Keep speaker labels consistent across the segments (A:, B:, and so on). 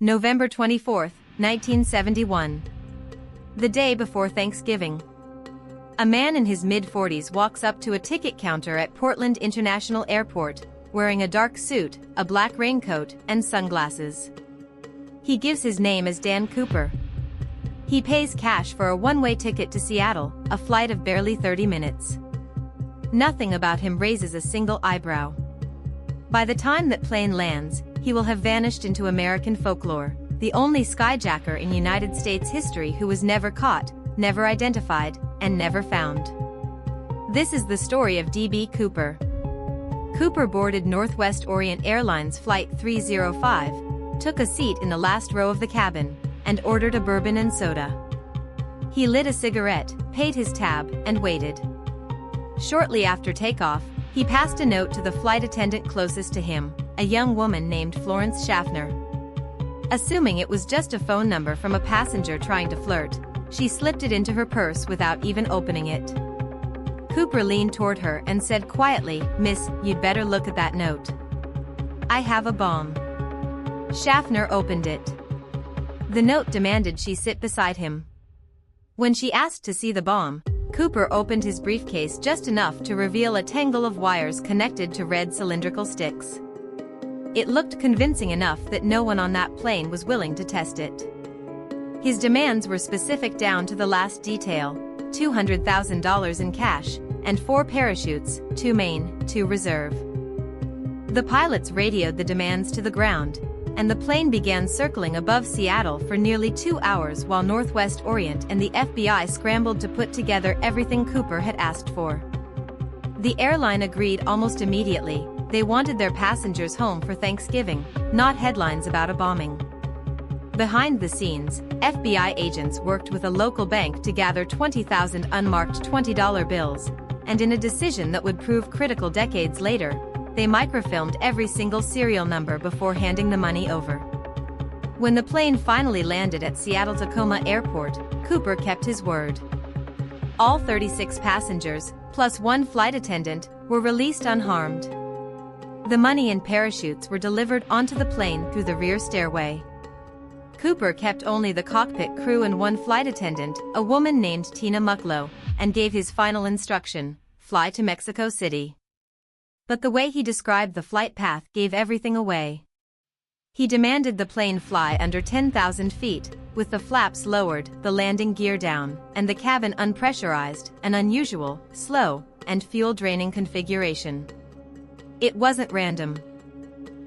A: November 24, 1971. The day before Thanksgiving. A man in his mid-40s walks up to a ticket counter at Portland International Airport, wearing a dark suit, a black raincoat, and sunglasses. He gives his name as Dan Cooper. He pays cash for a one-way ticket to Seattle, a flight of barely 30 minutes. Nothing about him raises a single eyebrow. By the time that plane lands, he will have vanished into American folklore, the only skyjacker in United States history who was never caught, never identified, and never found. This is the story of D.B. Cooper. Cooper boarded Northwest Orient Airlines Flight 305, took a seat in the last row of the cabin, and ordered a bourbon and soda. He lit a cigarette, paid his tab, and waited. Shortly after takeoff, he passed a note to the flight attendant closest to him, a young woman named Florence Schaffner. Assuming it was just a phone number from a passenger trying to flirt, she slipped it into her purse without even opening it. Cooper leaned toward her and said quietly, "Miss, you'd better look at that note. I have a bomb." Schaffner opened it. The note demanded she sit beside him. When she asked to see the bomb, Cooper opened his briefcase just enough to reveal a tangle of wires connected to red cylindrical sticks. It looked convincing enough that no one on that plane was willing to test it. His demands were specific down to the last detail: $200,000 in cash, and 4 parachutes, 2 main, 2 reserve. The pilots radioed the demands to the ground, and the plane began circling above Seattle for nearly 2 hours while Northwest Orient and the FBI scrambled to put together everything Cooper had asked for. The airline agreed almost immediately. They wanted their passengers home for Thanksgiving, not headlines about a bombing. Behind the scenes, FBI agents worked with a local bank to gather 20,000 unmarked $20 bills, and in a decision that would prove critical decades later, they microfilmed every single serial number before handing the money over. When the plane finally landed at Seattle-Tacoma Airport, Cooper kept his word. All 36 passengers, plus 1 flight attendant, were released unharmed. The money and parachutes were delivered onto the plane through the rear stairway. Cooper kept only the cockpit crew and 1 flight attendant, a woman named Tina Mucklow, and gave his final instruction: fly to Mexico City. But the way he described the flight path gave everything away. He demanded the plane fly under 10,000 feet, with the flaps lowered, the landing gear down, and the cabin unpressurized, an unusual, slow, and fuel-draining configuration. It wasn't random.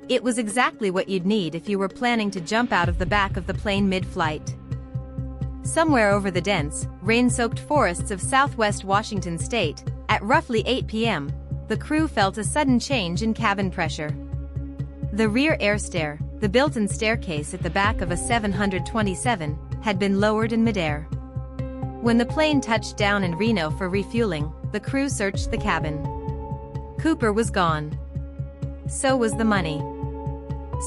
A: It was exactly what you'd need if you were planning to jump out of the back of the plane mid-flight. Somewhere over the dense, rain-soaked forests of southwest Washington state, at roughly 8 p.m., the crew felt a sudden change in cabin pressure. The rear air stair, the built-in staircase at the back of a 727, had been lowered in midair. When the plane touched down in Reno for refueling, the crew searched the cabin. Cooper was gone. So was the money.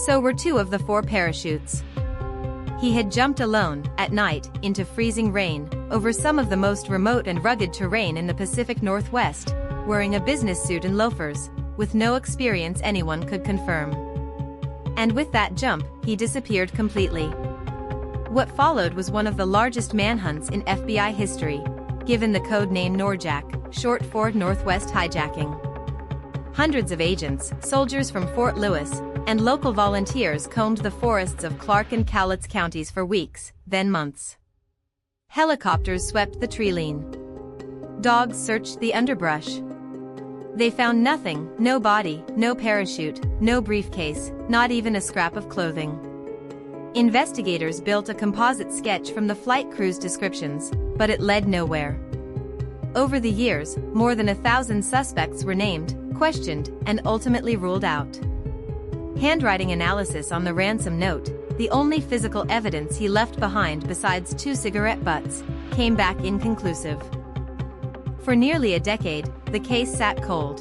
A: So were 2 of the 4 parachutes. He had jumped alone, at night, into freezing rain, over some of the most remote and rugged terrain in the Pacific Northwest, wearing a business suit and loafers, with no experience anyone could confirm. And with that jump, he disappeared completely. What followed was one of the largest manhunts in FBI history, given the code name NORJAK, short for Northwest Hijacking. Hundreds of agents, soldiers from Fort Lewis, and local volunteers combed the forests of Clark and Cowlitz counties for weeks, then months. Helicopters swept the treeline. Dogs searched the underbrush. They found nothing: no body, no parachute, no briefcase, not even a scrap of clothing. Investigators built a composite sketch from the flight crew's descriptions, but it led nowhere. Over the years, more than 1,000 suspects were named, questioned, and ultimately ruled out. Handwriting analysis on the ransom note, the only physical evidence he left behind besides 2 cigarette butts, came back inconclusive. For nearly a decade, the case sat cold.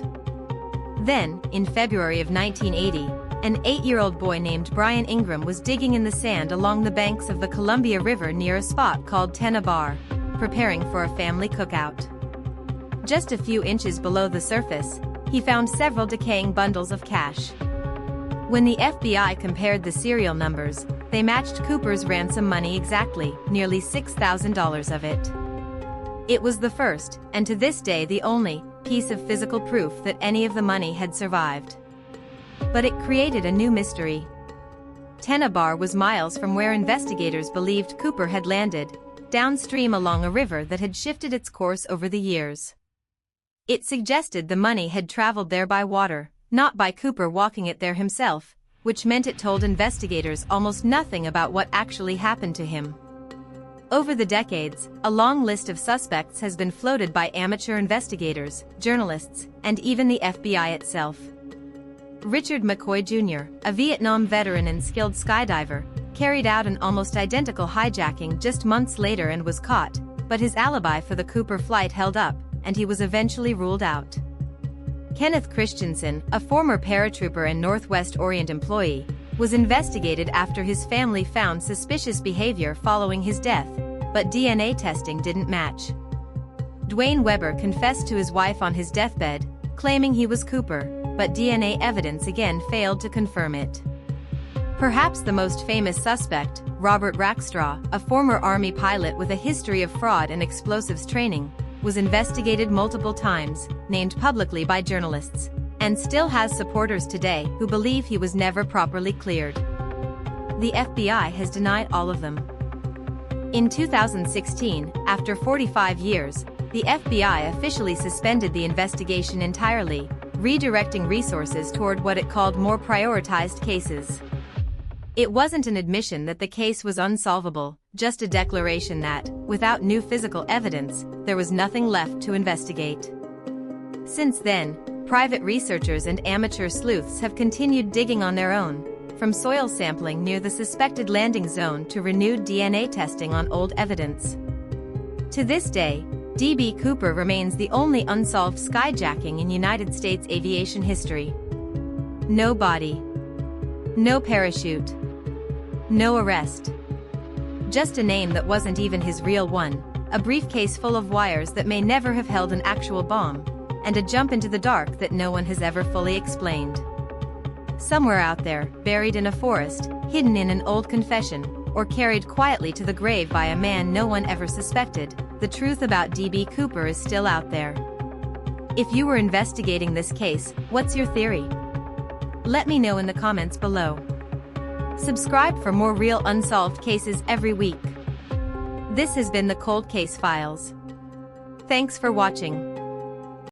A: Then, in February of 1980, an 8-year-old boy named Brian Ingram was digging in the sand along the banks of the Columbia River near a spot called Tena Bar, preparing for a family cookout. Just a few inches below the surface, he found several decaying bundles of cash. When the FBI compared the serial numbers, they matched Cooper's ransom money exactly, nearly $6,000 of it. It was the first, and to this day the only, piece of physical proof that any of the money had survived. But it created a new mystery. Tennabar was miles from where investigators believed Cooper had landed, downstream along a river that had shifted its course over the years. It suggested the money had traveled there by water, not by Cooper walking it there himself, which meant it told investigators almost nothing about what actually happened to him. Over the decades, a long list of suspects has been floated by amateur investigators, journalists, and even the FBI itself. Richard McCoy Jr., a Vietnam veteran and skilled skydiver, carried out an almost identical hijacking just months later and was caught, but his alibi for the Cooper flight held up, and he was eventually ruled out. Kenneth Christensen, a former paratrooper and Northwest Orient employee, was investigated after his family found suspicious behavior following his death, but DNA testing didn't match. Dwayne Weber confessed to his wife on his deathbed, claiming he was Cooper, but DNA evidence again failed to confirm it. Perhaps the most famous suspect, Robert Rackstraw, a former Army pilot with a history of fraud and explosives training, was investigated multiple times, named publicly by journalists, and still has supporters today who believe he was never properly cleared. The FBI has denied all of them. In 2016, after 45 years, the FBI officially suspended the investigation entirely, redirecting resources toward what it called more prioritized cases. It wasn't an admission that the case was unsolvable, just a declaration that, without new physical evidence, there was nothing left to investigate. Since then, private researchers and amateur sleuths have continued digging on their own, from soil sampling near the suspected landing zone to renewed DNA testing on old evidence. To this day, D.B. Cooper remains the only unsolved skyjacking in United States aviation history. No body. No parachute. No arrest. Just a name that wasn't even his real one, a briefcase full of wires that may never have held an actual bomb, and a jump into the dark that no one has ever fully explained. Somewhere out there, buried in a forest, hidden in an old confession, or carried quietly to the grave by a man no one ever suspected, the truth about D.B. Cooper is still out there. If you were investigating this case, what's your theory? Let me know in the comments below. Subscribe for more real unsolved cases every week. This has been the Cold Case Files. Thanks for watching.